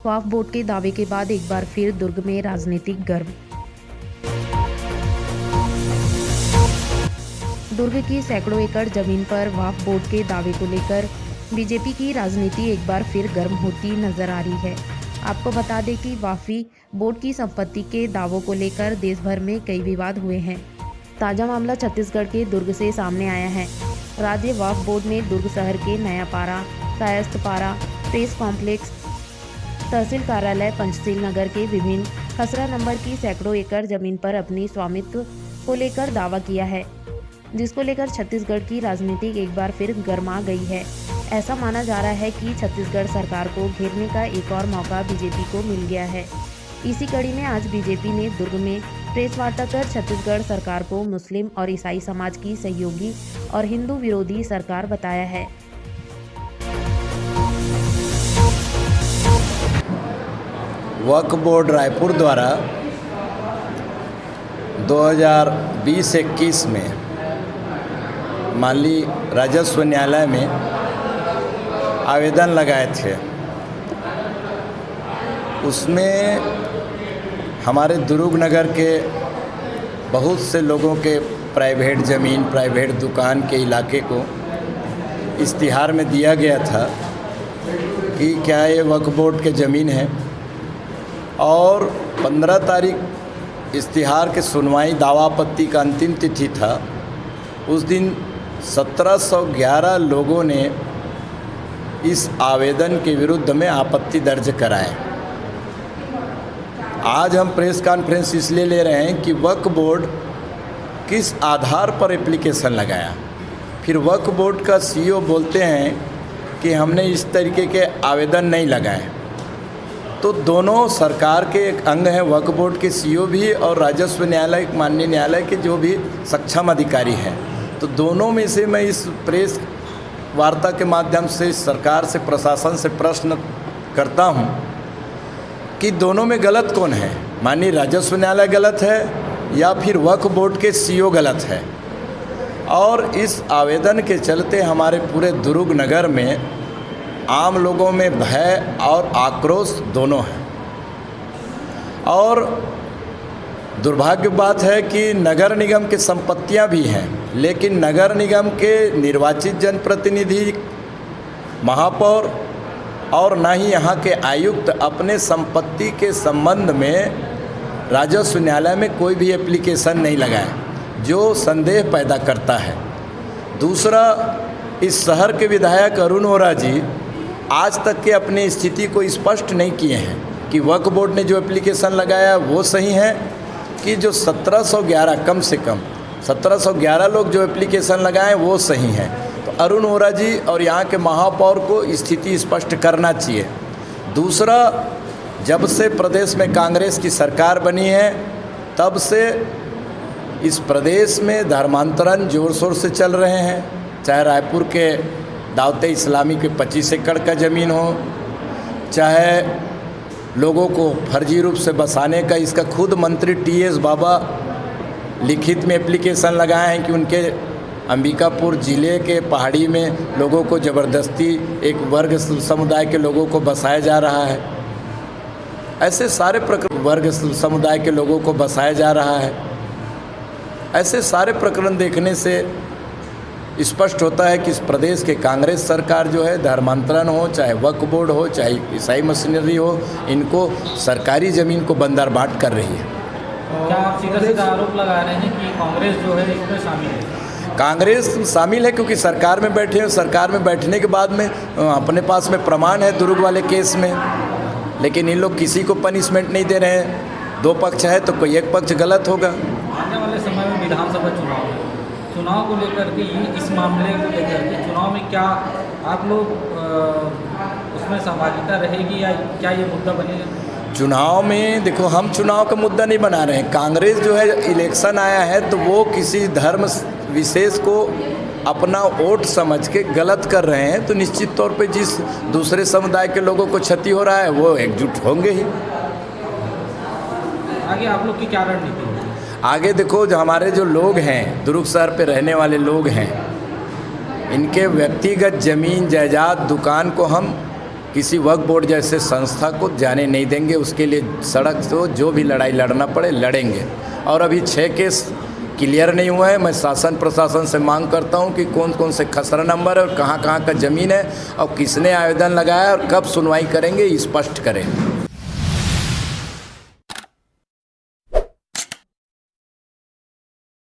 वक्फ board के दावे के बाद एक बार फिर दुर्ग में राजनीतिक गर्म। दुर्ग की सैकड़ों एकड़ जमीन पर वक्फ बोर्ड के दावे को लेकर बीजेपी की राजनीति एक बार फिर गर्म होती नजर आ रही है। आपको बता दें कि वक्फ बोर्ड की संपत्ति के दावों को लेकर देश भर में कई विवाद हुए हैं। ताज़ा मामला छत्तीसगढ़ के दुर्ग से सामने आया है। राज्य वक्फ बोर्ड ने दुर्ग शहर के नयापारा, कायस्थपारा, प्रेस कॉम्प्लेक्स, तहसील कार्यालय, पंचशील नगर के विभिन्न खसरा नंबर की सैकड़ों एकड़ जमीन पर अपनी स्वामित्व को लेकर दावा किया है, जिसको लेकर छत्तीसगढ़ की राजनीति एक बार फिर गर्मा गई है। ऐसा माना जा रहा है कि छत्तीसगढ़ सरकार को घेरने का एक और मौका बीजेपी को मिल गया है। इसी कड़ी में आज बीजेपी ने दुर्ग में प्रेस वार्ता कर छत्तीसगढ़ सरकार को मुस्लिम और ईसाई समाज की सहयोगी और हिंदू विरोधी सरकार बताया है। वक्फ बोर्ड रायपुर द्वारा 2020-21 में माननीय राजस्व न्यायालय में आवेदन लगाए थे। उसमें हमारे दुर्ग नगर के बहुत से लोगों के प्राइवेट ज़मीन, प्राइवेट दुकान के इलाके को इश्तिहार में दिया गया था कि क्या ये वक्फ बोर्ड के ज़मीन है, और 15 तारीख इश्तिहार के सुनवाई दावा आपत्ति का अंतिम तिथि था। उस दिन 1711 लोगों ने इस आवेदन के विरुद्ध में आपत्ति दर्ज कराए। आज हम प्रेस कॉन्फ्रेंस इसलिए ले रहे हैं कि वक्फ बोर्ड किस आधार पर एप्लीकेशन लगाया। फिर वक्फ बोर्ड का सीईओ बोलते हैं कि हमने इस तरीके के आवेदन नहीं लगाए। तो दोनों सरकार के एक अंग हैं, वक्फ बोर्ड के सीईओ भी और राजस्व न्यायालय, माननीय न्यायालय के जो भी सक्षम अधिकारी हैं। तो दोनों में से मैं इस प्रेस वार्ता के माध्यम से सरकार से, प्रशासन से प्रश्न करता हूं कि दोनों में गलत कौन है? माननीय राजस्व न्यायालय गलत है या फिर वक्फ बोर्ड के सीईओ गलत है? और इस आवेदन के चलते हमारे पूरे दुर्ग नगर में आम लोगों में भय और आक्रोश दोनों है। और दुर्भाग्य बात है कि नगर निगम की संपत्तियां भी हैं, लेकिन नगर निगम के निर्वाचित जनप्रतिनिधि, महापौर और न ही यहाँ के आयुक्त अपने संपत्ति के संबंध में राजस्व न्यायालय में कोई भी एप्लीकेशन नहीं लगाए, जो संदेह पैदा करता है। दूसरा, इस शहर के विधायक अरुण वोरा जी आज तक के अपनी स्थिति को स्पष्ट नहीं किए हैं कि वक्फ बोर्ड ने जो एप्लीकेशन लगाया वो सही है कि जो 1711, कम से कम 1711 लोग जो एप्लीकेशन लगाए वो सही हैं। तो अरुण वोरा जी और यहाँ के महापौर को स्थिति स्पष्ट करना चाहिए। दूसरा, जब से प्रदेश में कांग्रेस की सरकार बनी है तब से इस प्रदेश में धर्मांतरण ज़ोर शोर से चल रहे हैं। चाहे रायपुर के दावते इस्लामी के 25 एकड़ का ज़मीन हो, चाहे लोगों को फर्जी रूप से बसाने का, इसका खुद मंत्री टीएस बाबा लिखित में एप्लीकेशन लगाए हैं कि उनके अंबिकापुर ज़िले के पहाड़ी में लोगों को ज़बरदस्ती एक वर्ग समुदाय के लोगों को बसाया जा रहा है। ऐसे सारे प्रकरण, वर्ग समुदाय के लोगों को बसाया जा रहा है। ऐसे सारे प्रकरण देखने से स्पष्ट होता है कि इस प्रदेश के कांग्रेस सरकार जो है, धर्मांतरण हो, चाहे वक्फ बोर्ड हो, चाहे ईसाई मशीनरी हो, इनको सरकारी ज़मीन को बंदरबाट कर रही है। क्या आप सीधा आरोप लगा रहे हैं कि कांग्रेस जो है इसमें शामिल है? कांग्रेस शामिल है क्योंकि सरकार में बैठे हैं। सरकार में बैठने के बाद में अपने पास में प्रमाण है दुर्ग वाले केस में, लेकिन इन लोग किसी को पनिशमेंट नहीं दे रहे हैं। दो पक्ष है तो कोई एक पक्ष गलत होगा। आने वाले समय में विधानसभा चुनाव को लेकर के, इस मामले को लेकर के चुनाव में क्या आप लोग उसमें सहभागिता रहेगी या क्या ये मुद्दा बनेगा? चुनाव में देखो, हम चुनाव का मुद्दा नहीं बना रहे हैं। कांग्रेस जो है, इलेक्शन आया है तो वो किसी धर्म विशेष को अपना वोट समझ के गलत कर रहे हैं, तो निश्चित तौर पे जिस दूसरे समुदाय के लोगों को क्षति हो रहा है वो एकजुट होंगे ही। आगे आप लोग की क्या रणनीति है? आगे देखो, जो हमारे जो लोग हैं, दुर्ग शहर पे रहने वाले लोग हैं, इनके व्यक्तिगत ज़मीन जायदाद दुकान को हम किसी वक्फ बोर्ड जैसे संस्था को जाने नहीं देंगे। उसके लिए सड़क तो जो भी लड़ाई लड़ना पड़े लड़ेंगे। और अभी 6 केस क्लियर नहीं हुआ है। मैं शासन प्रशासन से मांग करता हूं कि कौन कौन से खसरा नंबर है और कहां कहां का ज़मीन है और किसने आवेदन लगाया और कब सुनवाई करेंगे, स्पष्ट करें।